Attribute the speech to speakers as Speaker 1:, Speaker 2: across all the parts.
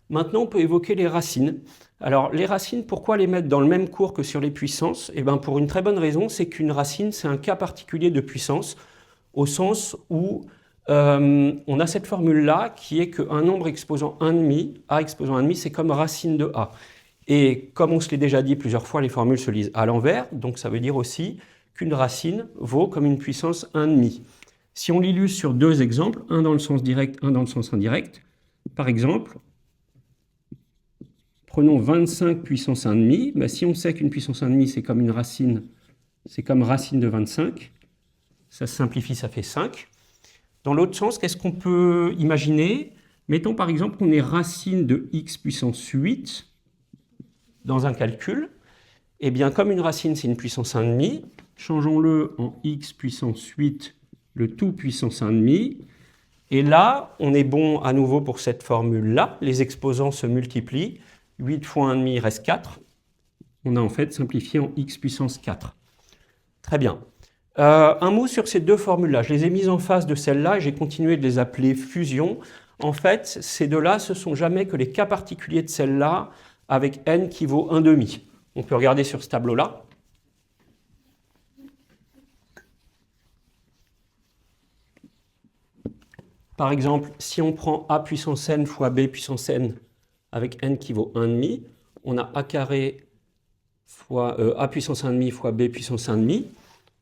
Speaker 1: Maintenant, on peut évoquer les racines. Alors, les racines, pourquoi les mettre dans le même cours que sur les puissances? Eh bien, pour une très bonne raison, c'est qu'une racine, c'est un cas particulier de puissance, au sens où on a cette formule-là qui est qu'un nombre exposant 1,5, a exposant 1,5, c'est comme racine de a. Et comme on se l'est déjà dit plusieurs fois, les formules se lisent à l'envers, donc ça veut dire aussi qu'une racine vaut comme une puissance 1,5. Si on l'illustre sur deux exemples, un dans le sens direct, un dans le sens indirect, par exemple, prenons 25 puissance 1,5, ben si on sait qu'une puissance 1,5 c'est comme une racine, c'est comme racine de 25, ça se simplifie, ça fait 5. Dans l'autre sens, qu'est-ce qu'on peut imaginer? Mettons par exemple qu'on ait racine de x puissance 8 dans un calcul. Eh bien, comme une racine, c'est une puissance 1,5, changeons-le en x puissance 8, le tout puissance 1,5. Et là, on est bon à nouveau pour cette formule-là. Les exposants se multiplient. 8 fois 1,5 reste 4. On a en fait simplifié en x puissance 4. Très bien. Un mot sur ces deux formules-là. Je les ai mises en face de celles-là et j'ai continué de les appeler fusion. En fait, ces deux-là, ce ne sont jamais que les cas particuliers de celle-là avec n qui vaut 1,5. On peut regarder sur ce tableau-là. Par exemple, si on prend a puissance n fois b puissance n avec n qui vaut 1,5, on a a carré fois a puissance 1,5 fois b puissance 1,5.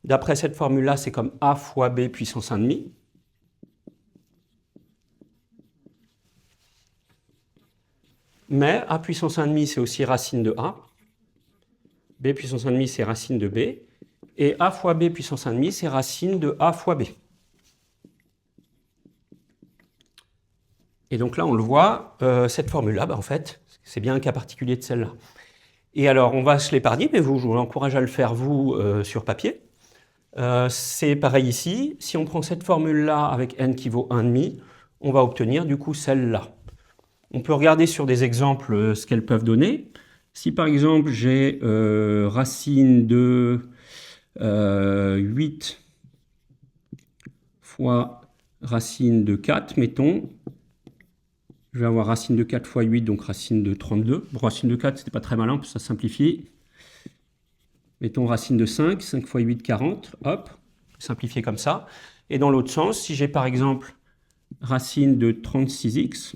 Speaker 1: D'après cette formule-là, c'est comme a fois b puissance 1,5. Mais a puissance 1,5, c'est aussi racine de a. B puissance 1,5, c'est racine de b. Et a fois b puissance 1,5, c'est racine de a fois b. Et donc là, on le voit, cette formule-là, en fait, c'est bien un cas particulier de celle-là. Et alors, on va se l'épargner, mais je vous encourage à le faire, vous, sur papier. C'est pareil ici. Si on prend cette formule-là avec n qui vaut 1,5, on va obtenir du coup celle-là. On peut regarder sur des exemples ce qu'elles peuvent donner. Si par exemple j'ai racine de 8 fois racine de 4, mettons, je vais avoir racine de 4 fois 8, donc racine de 32. Bon, racine de 4, c'était pas très malin, ça simplifie. Mettons racine de 5, 5 fois 8, 40, hop, simplifié comme ça. Et dans l'autre sens, si j'ai par exemple racine de 36x,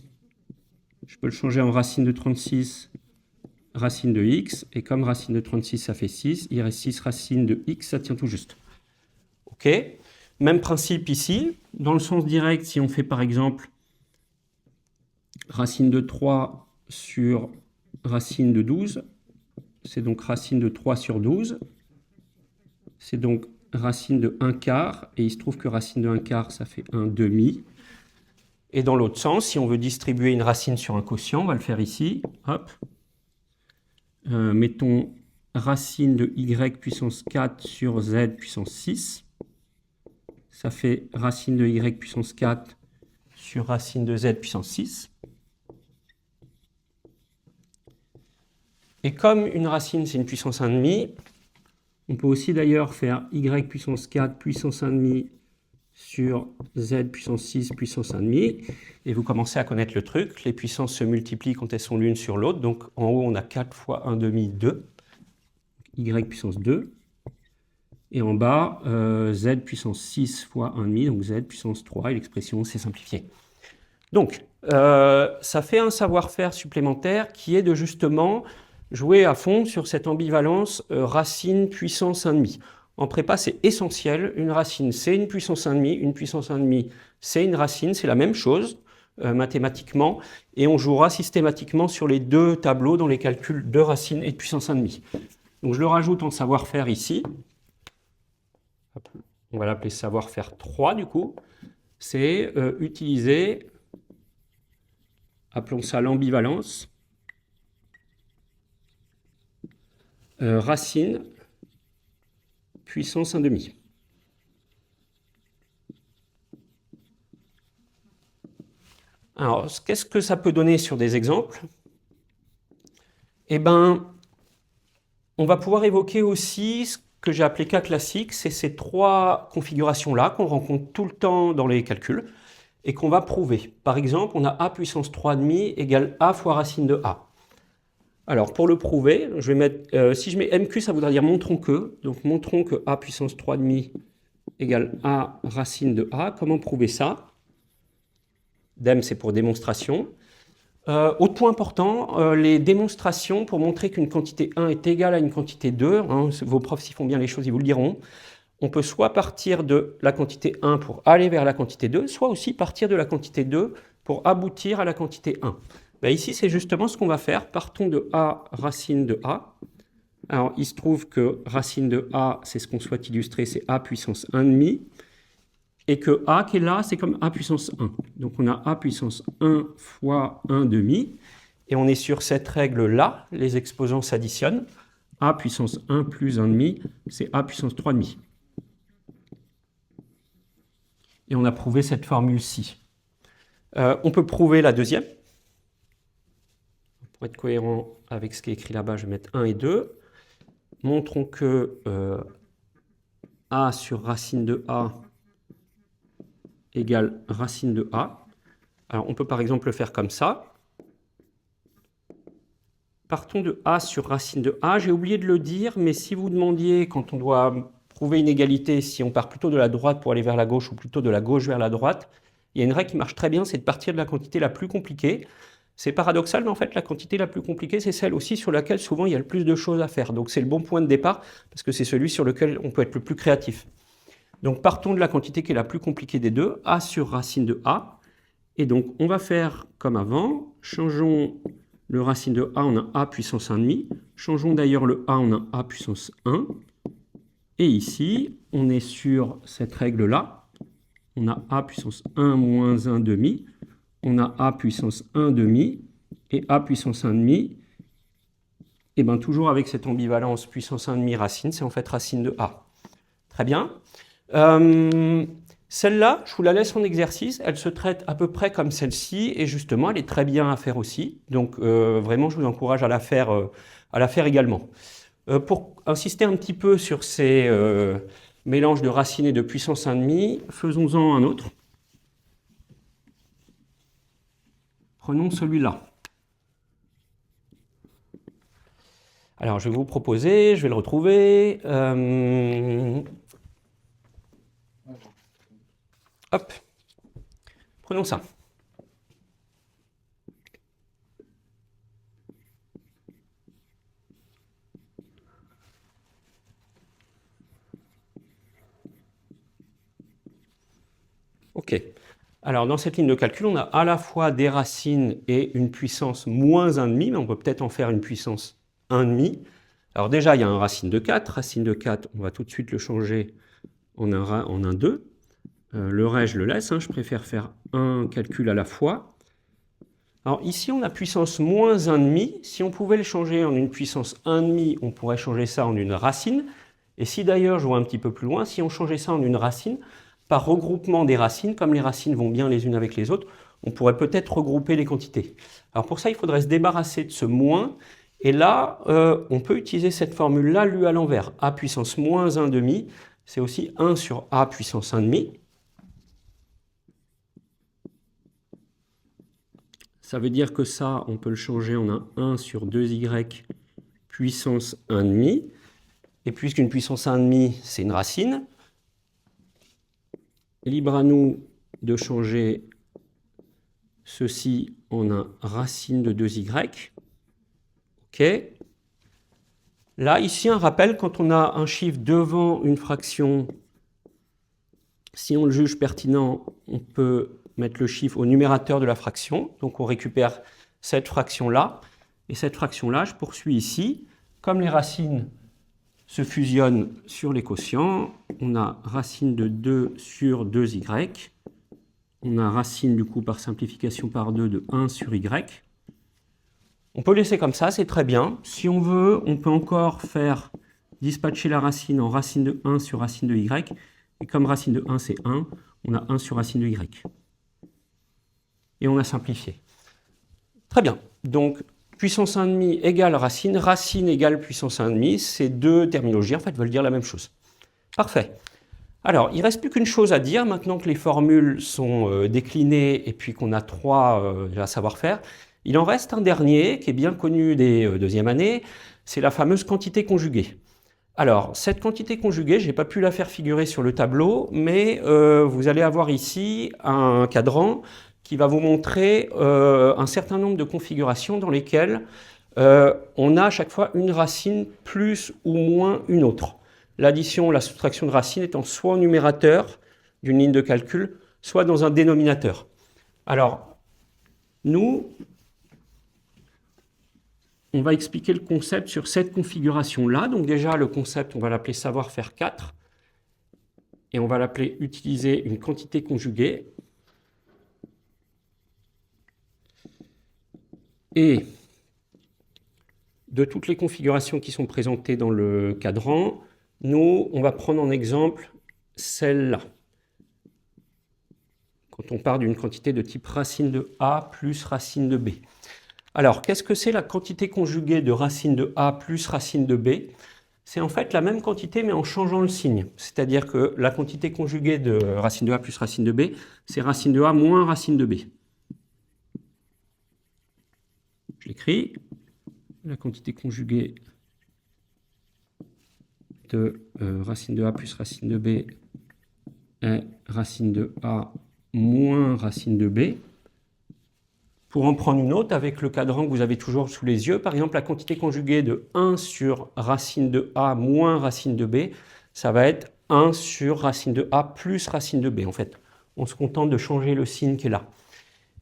Speaker 1: je peux le changer en racine de 36, racine de x, et comme racine de 36, ça fait 6, il reste 6 racine de x, ça tient tout juste. OK. Même principe ici. Dans le sens direct, si on fait par exemple racine de 3 sur racine de 12, c'est donc racine de 3 sur 12. C'est donc racine de 1 quart, et il se trouve que racine de 1 quart, ça fait 1 demi. Et dans l'autre sens, si on veut distribuer une racine sur un quotient, on va le faire ici. Hop. Mettons racine de y puissance 4 sur z puissance 6. Ça fait racine de y puissance 4 sur racine de z puissance 6. Et comme une racine, c'est une puissance 1,5, on peut aussi d'ailleurs faire y puissance 4 puissance 1,5 sur z puissance 6 puissance 1,5. Et vous commencez à connaître le truc. Les puissances se multiplient quand elles sont l'une sur l'autre. Donc en haut, on a 4 fois 1,5, 2. Y puissance 2. Et en bas, z puissance 6 fois 1,5, donc z puissance 3. Et l'expression s'est simplifiée. Donc, ça fait un savoir-faire supplémentaire qui est de justement jouer à fond sur cette ambivalence racine puissance 1,5. En prépa, c'est essentiel. Une racine, c'est une puissance 1,5. Une puissance 1,5, c'est une racine. C'est la même chose mathématiquement. Et on jouera systématiquement sur les deux tableaux dans les calculs de racine et de puissance 1,5. Donc, je le rajoute en savoir-faire ici. On va l'appeler savoir-faire 3 du coup. C'est utiliser, appelons ça l'ambivalence, racine puissance 1,5. Alors, qu'est-ce que ça peut donner sur des exemples? Eh bien, on va pouvoir évoquer aussi ce que j'ai appelé cas classique, c'est ces trois configurations-là qu'on rencontre tout le temps dans les calculs. et qu'on va prouver. Par exemple, on a a puissance 3,5 égale a fois racine de a. Alors, pour le prouver, je vais mettre, si je mets MQ, ça voudra dire montrons que. Donc, montrons que a puissance 3,5 égale a racine de a. Comment prouver ça? Dem, c'est pour démonstration. Autre point important, les démonstrations pour montrer qu'une quantité 1 est égale à une quantité 2, hein, vos profs s'ils font bien les choses, ils vous le diront, on peut soit partir de la quantité 1 pour aller vers la quantité 2, soit aussi partir de la quantité 2 pour aboutir à la quantité 1. Ben ici, c'est justement ce qu'on va faire. Partons de a racine de a. Alors, il se trouve que racine de a, c'est ce qu'on souhaite illustrer, c'est a puissance 1,5. Et que a qui est là, c'est comme a puissance 1. Donc on a a puissance 1 fois 1,5. Et on est sur cette règle-là, les exposants s'additionnent. A puissance 1 plus 1,5, c'est a puissance 3,5. Et on a prouvé cette formule-ci. On peut prouver la deuxième. Pour être cohérent avec ce qui est écrit là-bas, je vais mettre 1 et 2. Montrons que a sur racine de a égale racine de a. Alors, on peut par exemple le faire comme ça. Partons de a sur racine de a. J'ai oublié de le dire, mais si vous demandiez, quand on doit prouver une égalité, si on part plutôt de la droite pour aller vers la gauche ou plutôt de la gauche vers la droite, il y a une règle qui marche très bien, c'est de partir de la quantité la plus compliquée. C'est paradoxal, mais en fait, la quantité la plus compliquée, c'est celle aussi sur laquelle souvent il y a le plus de choses à faire. Donc, c'est le bon point de départ, parce que c'est celui sur lequel on peut être le plus créatif. Donc, partons de la quantité qui est la plus compliquée des deux, a sur racine de a. Et donc, on va faire comme avant. Changeons le racine de a, on a a puissance 1,5. Changeons d'ailleurs le a, on a a puissance 1. Et ici, on est sur cette règle-là. On a a puissance 1 moins 1,5. On a a puissance 1,5 et a puissance 1,5. Et bien, toujours avec cette ambivalence puissance 1,5 racine, c'est en fait racine de a. Très bien. Celle-là, je vous la laisse en exercice, elle se traite à peu près comme celle-ci, et justement, elle est très bien à faire aussi. Donc, vraiment, je vous encourage à la faire également. Pour insister un petit peu sur ces mélanges de racines et de puissance 1,5, faisons-en un autre. Prenons celui-là. Alors, je vais vous proposer, je vais le retrouver. Hop, prenons ça. OK. Alors, dans cette ligne de calcul, on a à la fois des racines et une puissance moins 1,5, mais on peut peut-être en faire une puissance 1,5. Alors déjà, il y a un racine de 4. Racine de 4, on va tout de suite le changer en un 2. Le reste, je le laisse. Je préfère faire un calcul à la fois. Alors ici, on a puissance moins 1,5. Si on pouvait le changer en une puissance 1,5, on pourrait changer ça en une racine. Et si d'ailleurs, je vois un petit peu plus loin, si on changeait ça en une racine, par regroupement des racines, comme les racines vont bien les unes avec les autres, on pourrait peut-être regrouper les quantités. Alors pour ça, il faudrait se débarrasser de ce moins. Et là, on peut utiliser cette formule-là, lue à l'envers. A puissance moins 1,5, c'est aussi 1 sur A puissance 1,5. Ça veut dire que ça, on peut le changer en un 1 sur 2y puissance 1,5. Et puisqu'une puissance 1,5, c'est une racine, libre à nous de changer ceci en un racine de 2y. OK. Là, ici, un rappel, quand on a un chiffre devant une fraction, si on le juge pertinent, on peut mettre le chiffre au numérateur de la fraction. Donc, on récupère cette fraction-là. Et cette fraction-là, je poursuis ici. Comme les racines se fusionnent sur les quotients, on a racine de 2 sur 2y. On a racine, du coup, par simplification par 2 de 1 sur y. On peut laisser comme ça, c'est très bien. Si on veut, on peut encore faire dispatcher la racine en racine de 1 sur racine de y. Et comme racine de 1, c'est 1, on a 1 sur racine de y. Et on a simplifié. Très bien. Donc, puissance 1,5 égale racine, racine égale puissance 1,5. Ces deux terminologies, en fait, veulent dire la même chose. Parfait. Alors, il ne reste plus qu'une chose à dire, maintenant que les formules sont déclinées et puis qu'on a 3 à savoir-faire. Il en reste un dernier qui est bien connu des deuxième années, c'est la fameuse quantité conjuguée. Alors, cette quantité conjuguée, je n'ai pas pu la faire figurer sur le tableau, mais vous allez avoir ici un cadran qui va vous montrer un certain nombre de configurations dans lesquelles on a à chaque fois une racine plus ou moins une autre. L'addition ou la soustraction de racines étant soit au numérateur d'une ligne de calcul, soit dans un dénominateur. Alors, nous, on va expliquer le concept sur cette configuration-là. Donc déjà, le concept, on va l'appeler savoir-faire 4. Et on va l'appeler utiliser une quantité conjuguée. Et de toutes les configurations qui sont présentées dans le cadran, nous, on va prendre en exemple celle-là. Quand on part d'une quantité de type racine de A plus racine de B. Alors, qu'est-ce que c'est la quantité conjuguée de racine de A plus racine de B? C'est en fait la même quantité, mais en changeant le signe. C'est-à-dire que la quantité conjuguée de racine de A plus racine de B, c'est racine de A moins racine de B. Je l'écris. La quantité conjuguée de racine de A plus racine de B est racine de A moins racine de B. Pour en prendre une autre, avec le cadran que vous avez toujours sous les yeux, par exemple, la quantité conjuguée de 1 sur racine de A moins racine de B, ça va être 1 sur racine de A plus racine de B. En fait, on se contente de changer le signe qui est là.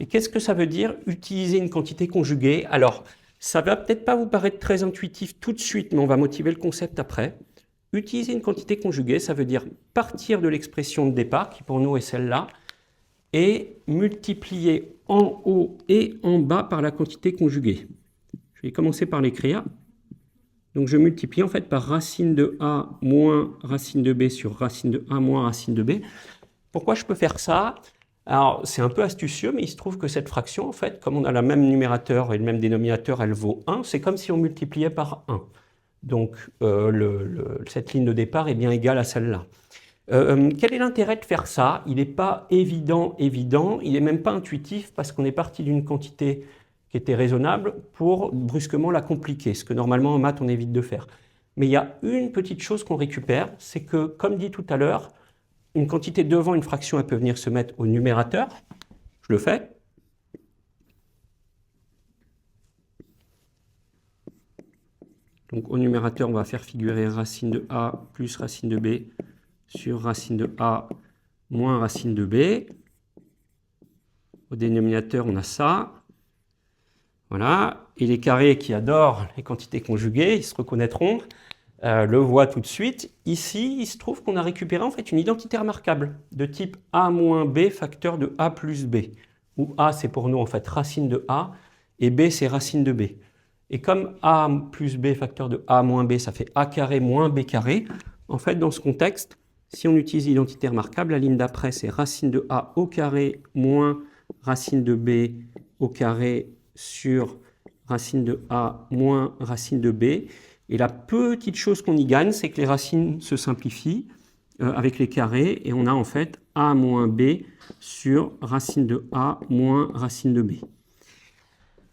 Speaker 1: Et qu'est-ce que ça veut dire utiliser une quantité conjuguée? Alors, ça va peut-être pas vous paraître très intuitif tout de suite, mais on va motiver le concept après. Utiliser une quantité conjuguée, ça veut dire partir de l'expression de départ, qui pour nous est celle-là, et multiplier en haut et en bas par la quantité conjuguée. Je vais commencer par l'écrire. Donc je multiplie en fait par racine de A moins racine de B sur racine de A moins racine de B. Pourquoi je peux faire ça? Alors c'est un peu astucieux, mais il se trouve que cette fraction, en fait, comme on a le même numérateur et le même dénominateur, elle vaut 1, c'est comme si on multipliait par 1. Donc cette ligne de départ est bien égale à celle-là. Quel est l'intérêt de faire ça? Il n'est pas évident, il n'est même pas intuitif parce qu'on est parti d'une quantité qui était raisonnable pour brusquement la compliquer, ce que normalement en maths on évite de faire. Mais il y a une petite chose qu'on récupère, c'est que, comme dit tout à l'heure, une quantité devant une fraction, elle peut venir se mettre au numérateur. Je le fais. Donc au numérateur, on va faire figurer racine de A plus racine de B sur racine de A moins racine de B. Au dénominateur, on a ça. Voilà. Et les carrés qui adorent les quantités conjuguées, ils se reconnaîtront, le voient tout de suite. Ici, il se trouve qu'on a récupéré en fait une identité remarquable de type A moins B facteur de A plus B. Où A, c'est pour nous en fait racine de A et B, c'est racine de B. Et comme A plus B facteur de A moins B, ça fait A carré moins B carré, en fait, dans ce contexte, si on utilise l'identité remarquable, la ligne d'après, c'est racine de A au carré moins racine de B au carré sur racine de A moins racine de B. Et la petite chose qu'on y gagne, c'est que les racines se simplifient avec les carrés, et on a en fait A moins B sur racine de A moins racine de B.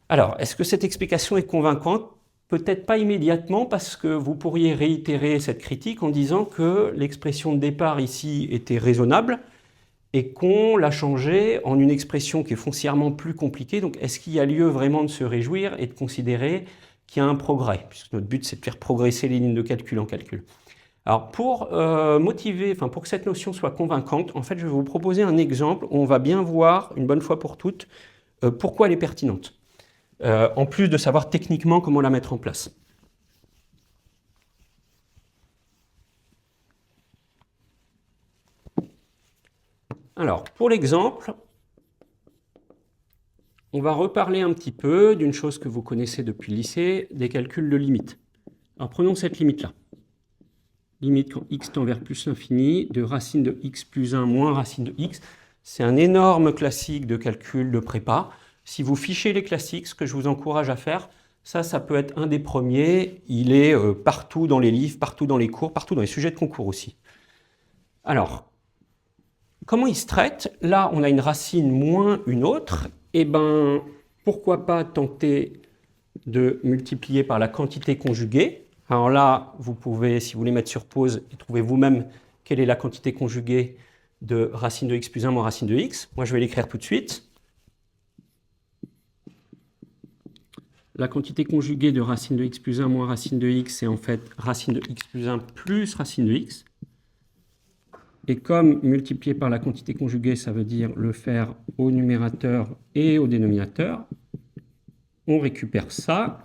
Speaker 1: Alors, est-ce que cette explication est convaincante? Peut-être pas immédiatement, parce que vous pourriez réitérer cette critique en disant que l'expression de départ ici était raisonnable et qu'on l'a changée en une expression qui est foncièrement plus compliquée. Donc, est-ce qu'il y a lieu vraiment de se réjouir et de considérer qu'il y a un progrès, puisque notre but, c'est de faire progresser les lignes de calcul en calcul. Alors, pour pour que cette notion soit convaincante, en fait, je vais vous proposer un exemple où on va bien voir, une bonne fois pour toutes, pourquoi elle est pertinente. En plus de savoir techniquement comment la mettre en place. Alors, pour l'exemple, on va reparler un petit peu d'une chose que vous connaissez depuis le lycée, des calculs de limite. Alors, prenons cette limite-là. Limite quand x tend vers plus l'infini de racine de x plus 1 moins racine de x. C'est un énorme classique de calcul de prépa. Si vous fichez les classiques, ce que je vous encourage à faire, ça peut être un des premiers. Il est partout dans les livres, partout dans les cours, partout dans les sujets de concours aussi. Alors, comment ils se traitent? Là, on a une racine moins une autre. Eh bien, pourquoi pas tenter de multiplier par la quantité conjuguée? Alors là, vous pouvez, si vous voulez mettre sur pause, et trouver vous-même quelle est la quantité conjuguée de racine de x plus 1 moins racine de x. Moi, je vais l'écrire tout de suite. La quantité conjuguée de racine de x plus 1 moins racine de x, c'est en fait racine de x plus 1 plus racine de x. Et comme multiplier par la quantité conjuguée, ça veut dire le faire au numérateur et au dénominateur, on récupère ça.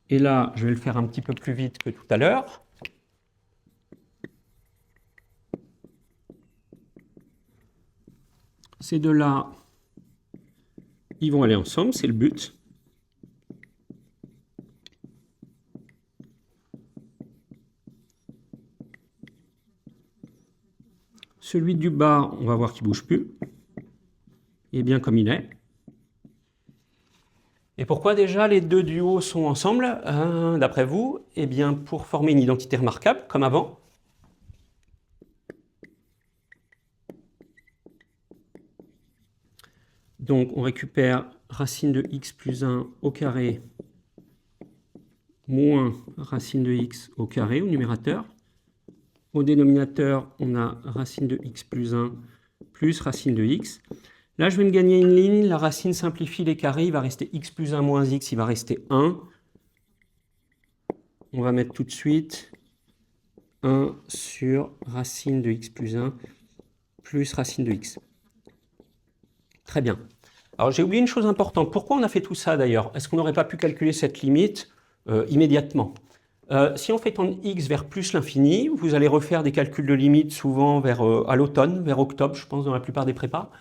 Speaker 1: Et là, je vais le faire un petit peu plus vite que tout à l'heure. Ces deux-là, ils vont aller ensemble, c'est le but. Celui du bas, on va voir qu'il ne bouge plus. Il est bien comme il est. Et pourquoi déjà les deux du haut sont ensemble, d'après vous? Eh bien, pour former une identité remarquable, comme avant. Donc, on récupère racine de x plus 1 au carré moins racine de x au carré au numérateur. Au dénominateur, on a racine de x plus 1 plus racine de x. Là, je vais me gagner une ligne. La racine simplifie les carrés. Il va rester x plus 1 moins x. Il va rester 1. On va mettre tout de suite 1 sur racine de x plus 1 plus racine de x. Très bien. Alors, j'ai oublié une chose importante. Pourquoi on a fait tout ça, d'ailleurs? Est-ce qu'on n'aurait pas pu calculer cette limite immédiatement? Si on fait tendre x vers plus l'infini, vous allez refaire des calculs de limite souvent à l'automne, vers octobre, je pense, dans la plupart des prépas.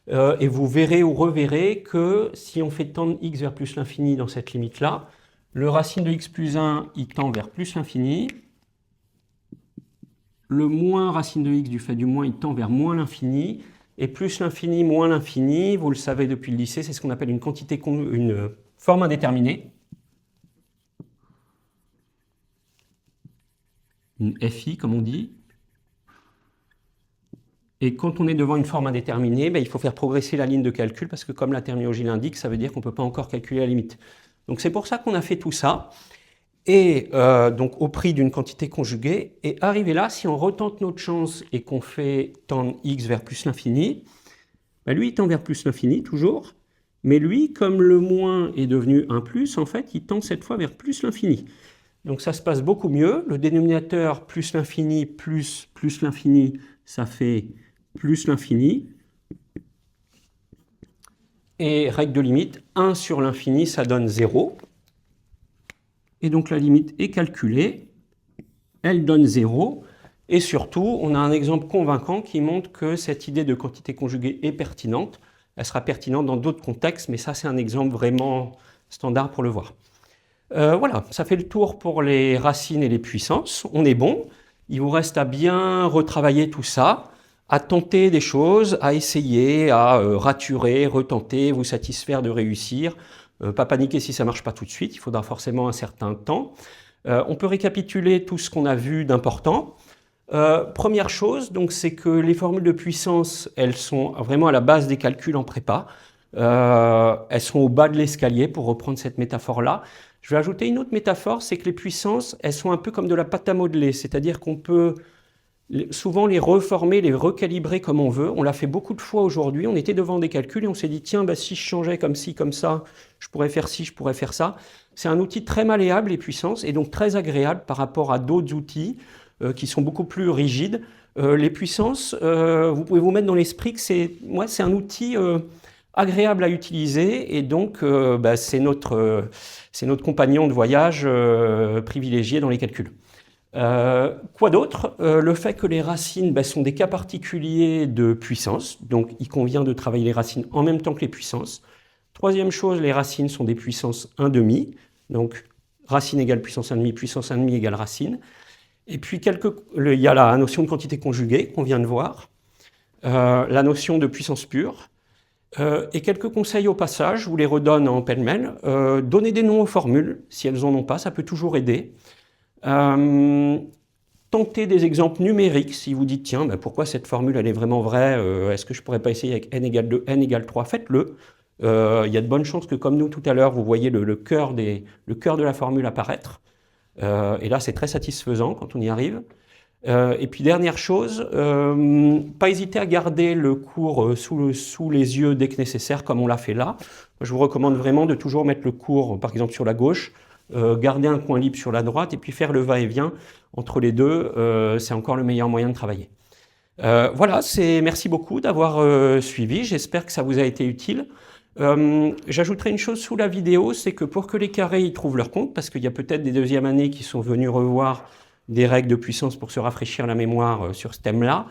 Speaker 1: Et vous verrez ou reverrez que si on fait tendre x vers plus l'infini dans cette limite-là, le racine de x plus 1, il tend vers plus l'infini. Le moins racine de x du fait du moins, il tend vers moins l'infini. Et plus l'infini, moins l'infini, vous le savez depuis le lycée, c'est ce qu'on appelle une forme indéterminée. Une FI, comme on dit. Et quand on est devant une forme indéterminée, il faut faire progresser la ligne de calcul, parce que comme la terminologie l'indique, ça veut dire qu'on ne peut pas encore calculer la limite. Donc c'est pour ça qu'on a fait tout ça, et donc au prix d'une quantité conjuguée. Et arrivé là, si on retente notre chance et qu'on fait tendre x vers plus l'infini, lui il tend vers plus l'infini toujours, mais lui, comme le moins est devenu un plus, en fait, il tend cette fois vers plus l'infini. Donc ça se passe beaucoup mieux. Le dénominateur plus l'infini plus l'infini, ça fait plus l'infini. Et règle de limite, 1 sur l'infini, ça donne 0. Et donc la limite est calculée, elle donne 0. Et surtout, on a un exemple convaincant qui montre que cette idée de quantité conjuguée est pertinente. Elle sera pertinente dans d'autres contextes, mais ça c'est un exemple vraiment standard pour le voir. Voilà, ça fait le tour pour les racines et les puissances. On est bon. Il vous reste à bien retravailler tout ça, à tenter des choses, à essayer, à raturer, retenter, vous satisfaire de réussir. Pas paniquer si ça ne marche pas tout de suite, il faudra forcément un certain temps. On peut récapituler tout ce qu'on a vu d'important. Première chose, donc, c'est que les formules de puissance, elles sont vraiment à la base des calculs en prépa. Elles sont au bas de l'escalier, pour reprendre cette métaphore-là. Je vais ajouter une autre métaphore, c'est que les puissances, elles sont un peu comme de la pâte à modeler, c'est-à-dire qu'on peut souvent les reformer, les recalibrer comme on veut. On l'a fait beaucoup de fois aujourd'hui, on était devant des calculs et on s'est dit, tiens, si je changeais comme ci, comme ça, je pourrais faire ci, je pourrais faire ça. C'est un outil très malléable, les puissances, et donc très agréable par rapport à d'autres outils qui sont beaucoup plus rigides. Les puissances, vous pouvez vous mettre dans l'esprit que c'est un outil agréable à utiliser, et donc c'est notre compagnon de voyage privilégié dans les calculs. Quoi d'autre? Le fait que les racines sont des cas particuliers de puissance, donc il convient de travailler les racines en même temps que les puissances. Troisième chose, les racines sont des puissances 1/2, donc racine égale puissance 1/2 égale racine. Et puis il y a la notion de quantité conjuguée qu'on vient de voir, la notion de puissance pure, et quelques conseils au passage, je vous les redonne en pêle-mêle. Donnez des noms aux formules, si elles n'en ont pas, ça peut toujours aider. tenter des exemples numériques. Si vous dites, tiens, ben pourquoi cette formule elle est vraiment vraie, est-ce que je pourrais pas essayer avec n égale 2, n égale 3, faites-le. Il y a de bonnes chances que, comme nous tout à l'heure, vous voyez le cœur de la formule apparaître. Et là, c'est très satisfaisant quand on y arrive. Et puis, dernière chose, pas hésiter à garder le cours sous les yeux dès que nécessaire, comme on l'a fait là. Je vous recommande vraiment de toujours mettre le cours, par exemple, sur la gauche, garder un coin libre sur la droite, et puis faire le va-et-vient entre les deux. C'est encore le meilleur moyen de travailler. Voilà, merci beaucoup d'avoir suivi. J'espère que ça vous a été utile. J'ajouterai une chose sous la vidéo, c'est que pour que les carrés y trouvent leur compte, parce qu'il y a peut-être des deuxièmes années qui sont venus revoir des règles de puissance pour se rafraîchir la mémoire sur ce thème-là,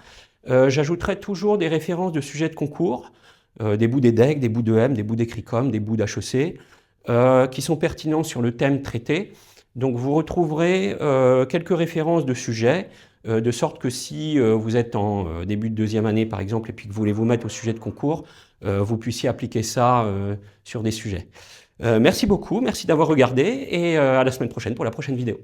Speaker 1: j'ajouterai toujours des références de sujets de concours, des bouts d'EDEC, des bouts de M, des bouts d'Ecricom, des bouts d'HEC, qui sont pertinents sur le thème traité. Donc vous retrouverez quelques références de sujets, de sorte que si vous êtes en début de deuxième année par exemple, et puis que vous voulez vous mettre au sujet de concours, vous puissiez appliquer ça sur des sujets. Merci beaucoup, merci d'avoir regardé, et à la semaine prochaine pour la prochaine vidéo.